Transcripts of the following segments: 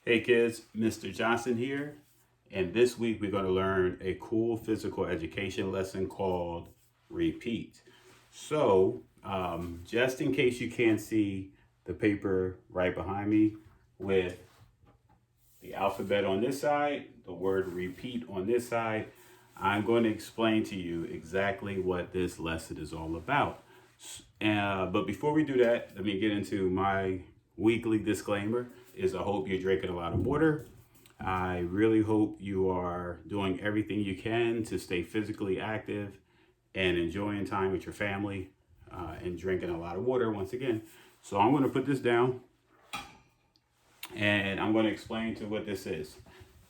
Hey kids, Mr. Johnson here, and this week we're going to learn a cool physical education lesson called repeat. Just in case you can't see the paper right behind me with the alphabet on this side, the word repeat on this side, I'm going to explain to you exactly what this lesson is all about. But before we do that, let me get into my weekly disclaimer is I hope you're drinking a lot of water. I really hope you are doing everything you can to stay physically active and enjoying time with your family and drinking a lot of water once again. So I'm going to put this down and I'm going to explain to what this is.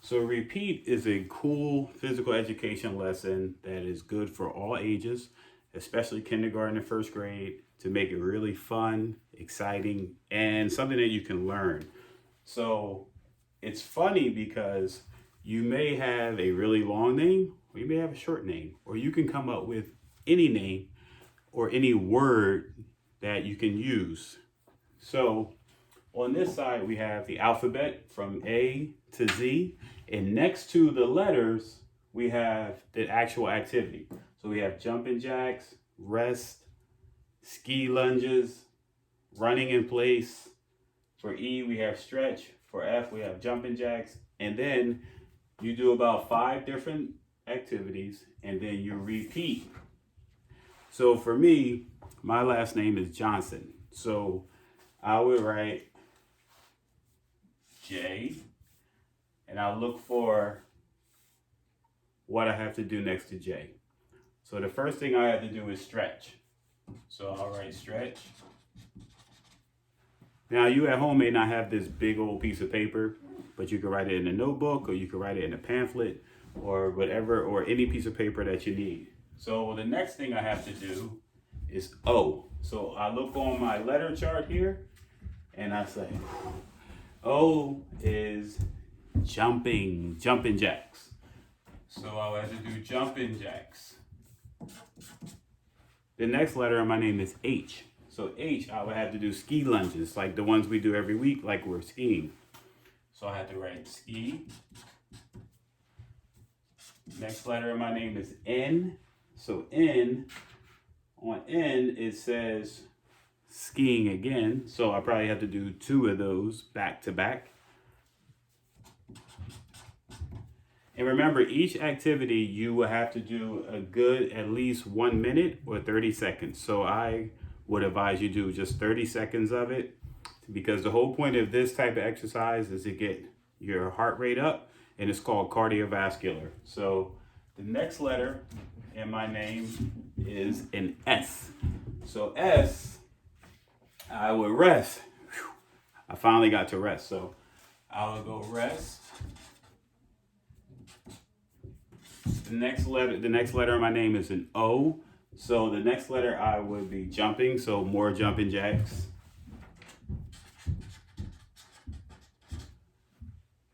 So repeat is a cool physical education lesson that is good for all ages, especially kindergarten and first grade, to make it really fun, exciting, and something that you can learn. So it's funny because you may have a really long name, or you may have a short name, or you can come up with any name or any word that you can use. So on this side, we have the alphabet from A to Z, and next to the letters, we have the actual activity. So we have jumping jacks, rest, ski lunges, running in place. For E, we have stretch. For F, we have jumping jacks. And then you do about 5 different activities and then you repeat. So for me, my last name is Johnson. So I would write J and I'll look for what I have to do next to J. So the first thing I have to do is stretch. So I'll write stretch. Now you at home may not have this big old piece of paper, but you can write it in a notebook or you can write it in a pamphlet or whatever, or any piece of paper that you need. So the next thing I have to do is O. So I look on my letter chart here and I say, O is jumping jacks. So I'll have to do jumping jacks. The next letter in my name is H. So H, I would have to do ski lunges, like the ones we do every week, like we're skiing. So I have to write ski. Next letter in my name is N. So N, on N, it says skiing again. So I probably have to do 2 of those back to back. And remember, each activity you will have to do a good at least 1 minute or 30 seconds. So I would advise you do just 30 seconds of it, because the whole point of this type of exercise is to get your heart rate up, and it's called cardiovascular. So the next letter in my name is an S. So S, I would rest. Whew. I finally got to rest. So I will go rest. The next letter in my name is an O. So the next letter I would be jumping, so more jumping jacks.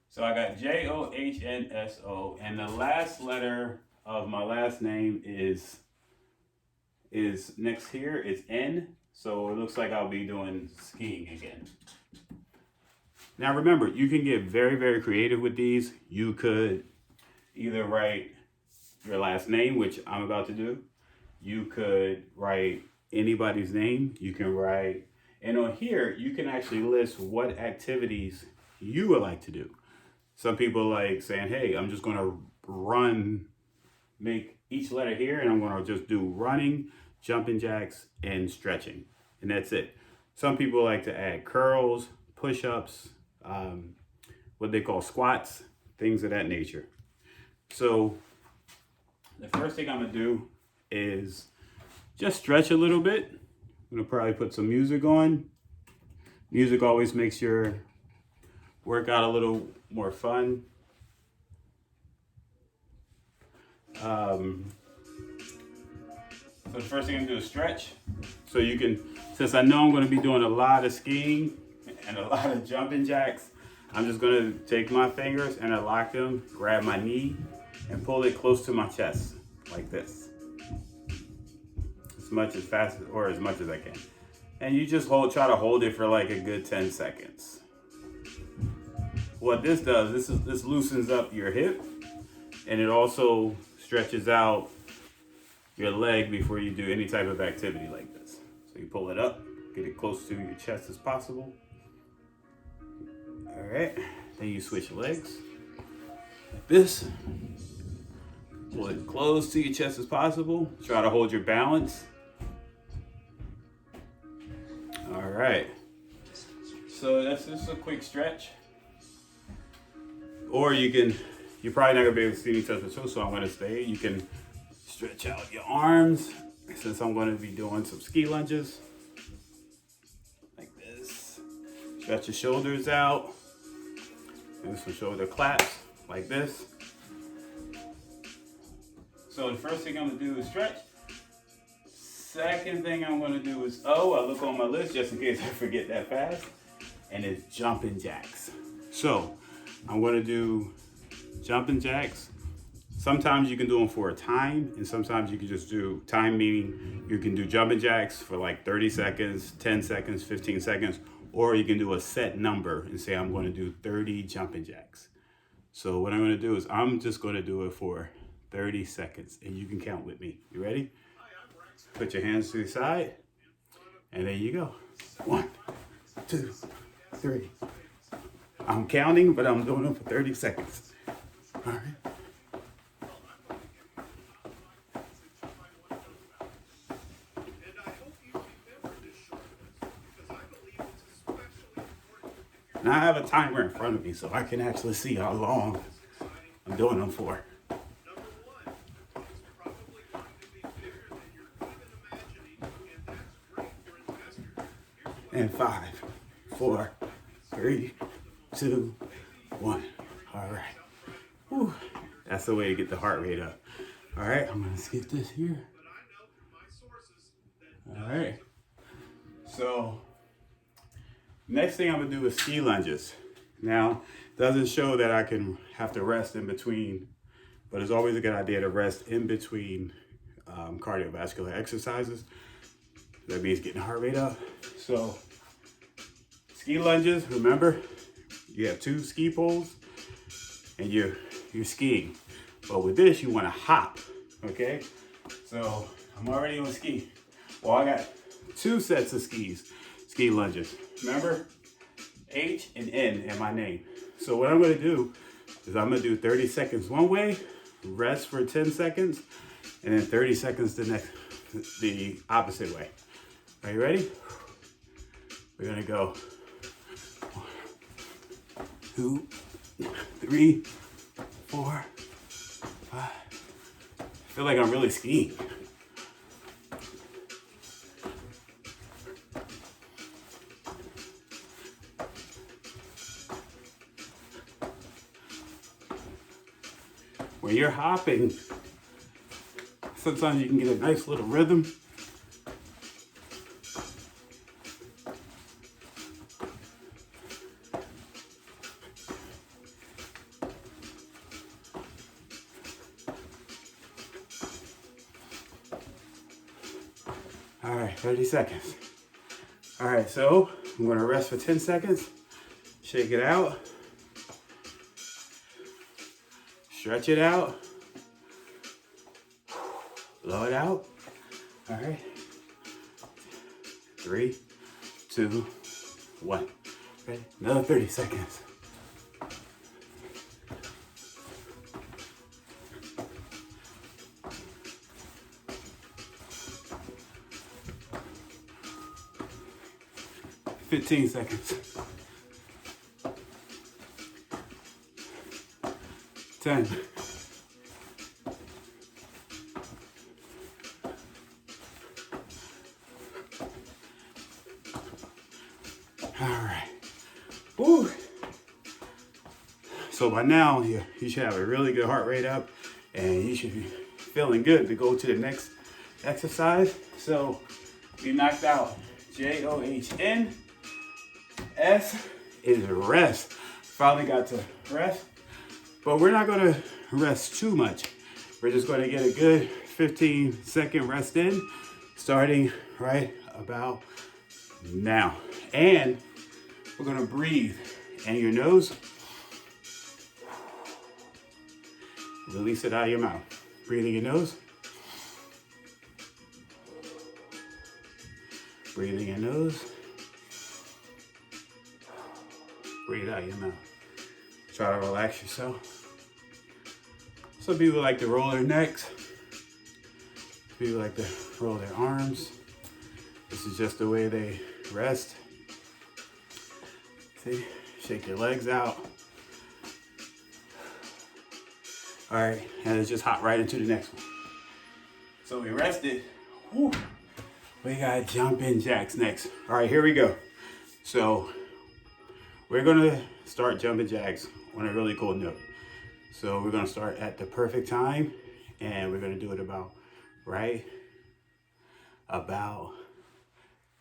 So I got Johnnso, and the last letter of my last name is next here is N. So it looks like I'll be doing skiing again. Now remember, you can get very, very creative with these. You could either write your last name, which I'm about to do. You could write anybody's name. You can write, and on here, you can actually list what activities you would like to do. Some people like saying, hey, I'm just going to make each letter here, and I'm going to just do running, jumping jacks, and stretching. And that's it. Some people like to add curls, push-ups, what they call squats, things of that nature. So the first thing I'm going to do is just stretch a little bit. I'm going to probably put some music on. Music always makes your workout a little more fun. So the first thing I'm going to do is stretch. So you can, since I know I'm going to be doing a lot of skiing and a lot of jumping jacks, I'm just going to take my fingers and I lock them, grab my knee, and pull it close to my chest, like this. As much as fast or as much as I can. And you just try to hold it for like a good 10 seconds. what this does, this loosens up your hip, and it also stretches out your leg before you do any type of activity like this. So you pull it up, get it close to your chest as possible. All right, then you switch legs like this. Pull it close to your chest as possible. Try to hold your balance. All right. So that's just a quick stretch. Or you're probably not gonna be able to see each other too, so I'm gonna stay. You can stretch out your arms, since I'm gonna be doing some ski lunges. Like this. Stretch your shoulders out. Do some shoulder claps, like this. So the first thing I'm gonna do is stretch. Second thing I'm gonna do is, I look on my list just in case I forget that fast, and it's jumping jacks. So I'm gonna do jumping jacks. Sometimes you can do them for a time, and sometimes you can just do time, meaning you can do jumping jacks for like 30 seconds, 10 seconds, 15 seconds, or you can do a set number and say, I'm gonna do 30 jumping jacks. So what I'm gonna do is I'm just gonna do it for 30 seconds, and you can count with me. You ready? Put your hands to the side, and there you go. 1, 2, 3. I'm counting, but I'm doing them for 30 seconds. All right. Now I have a timer in front of me, so I can actually see how long I'm doing them for. And 5, 4, 3, 2, 1. All right. Whew. That's the way to get the heart rate up. All right, I'm gonna skip this here. All right. So next thing I'm gonna do is ski lunges. Now, it doesn't show that I can have to rest in between, but it's always a good idea to rest in between cardiovascular exercises. That means getting heart rate up. So ski lunges, remember, you have 2 ski poles and you're skiing. But with this, you want to hop, okay? So I'm already on ski. Well, I got 2 sets of ski lunges. Remember, H and N in my name. So what I'm gonna do is I'm gonna do 30 seconds one way, rest for 10 seconds, and then 30 seconds the opposite way. Are you ready? We're gonna go 1, 2, 3, 4, 5. I feel like I'm really skiing. When you're hopping, sometimes you can get a nice little rhythm. All right, 30 seconds. All right, so I'm gonna rest for 10 seconds, shake it out, stretch it out, blow it out. All right, 3, 2, 1. Ready? Another 30 seconds. $15 seconds. 10. All right. Woo. So by now, you should have a really good heart rate up, and you should be feeling good to go to the next exercise. So you knocked out JOHN. S is rest. Finally got to rest, but we're not gonna rest too much. We're just gonna get a good 15-second rest in, starting right about now. And we're gonna breathe in your nose Release it out of your mouth. Breathe in your nose. Breathe in your nose. Breathe out your mouth. Try to relax yourself. Some people like to roll their necks. People like to roll their arms. This is just the way they rest. See, shake your legs out. All right, and let's just hop right into the next one. So we rested. Whew. We got jumping jacks next. All right, here we go. So we're gonna start jumping jacks on a really cool note. So we're gonna start at the perfect time, and we're gonna do it about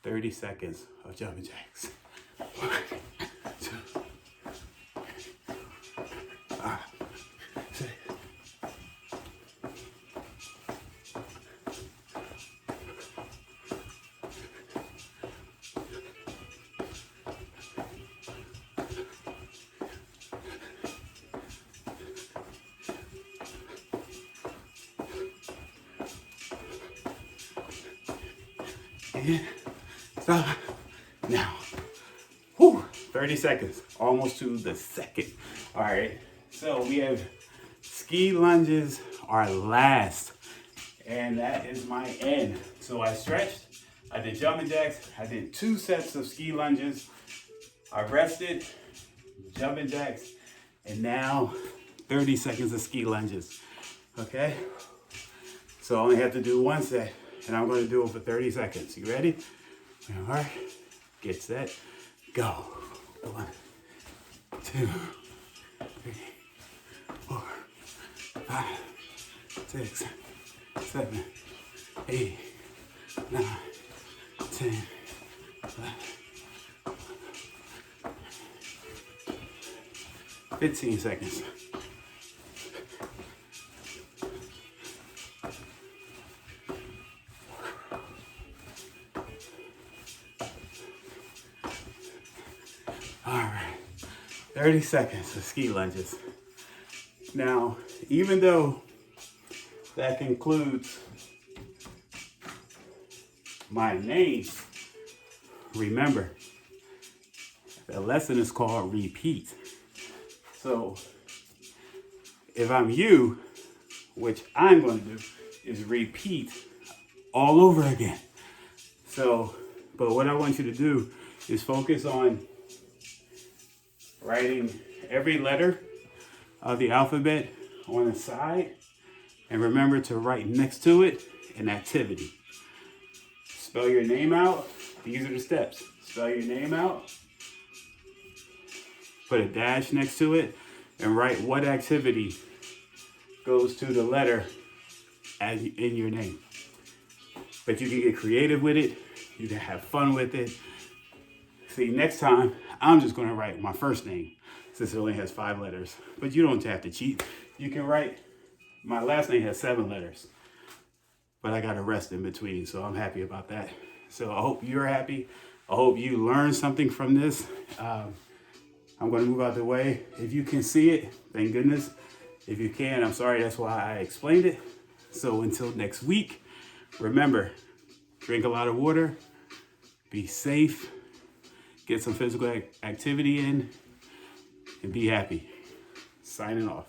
30 seconds of jumping jacks. 1, 2, 5, 6. And stop now. Whew, 30 seconds, almost to the second. All right, so we have ski lunges are last, and that is my end. So I stretched, I did jumping jacks, I did 2 sets of ski lunges, I rested, jumping jacks, and now 30 seconds of ski lunges, okay? So I only have to do 1 set, and I'm gonna do it for 30 seconds. You ready? All right, get set, go. 1, 2, 3, 4, 5, 6, 7, 8, 9, 10, 11, 15 seconds. All right, 30 seconds of ski lunges. Now, even though that concludes my name, remember, the lesson is called repeat. So if I'm you, which I'm going to do, is repeat all over again. So, but what I want you to do is focus on writing every letter of the alphabet on the side, and remember to write next to it an activity. Spell your name out. These are the steps. Spell your name out, put a dash next to it, and write what activity goes to the letter as in your name. But you can get creative with it. You can have fun with it. See, next time, I'm just gonna write my first name since it only has 5 letters. But you don't have to cheat. You can write, my last name has 7 letters, but I got a rest in between, so I'm happy about that. So I hope you're happy. I hope you learned something from this. I'm gonna move out the way. If you can see it, thank goodness. If you can, I'm sorry, that's why I explained it. So until next week, remember, drink a lot of water, be safe, get some physical activity in, and be happy. Signing off.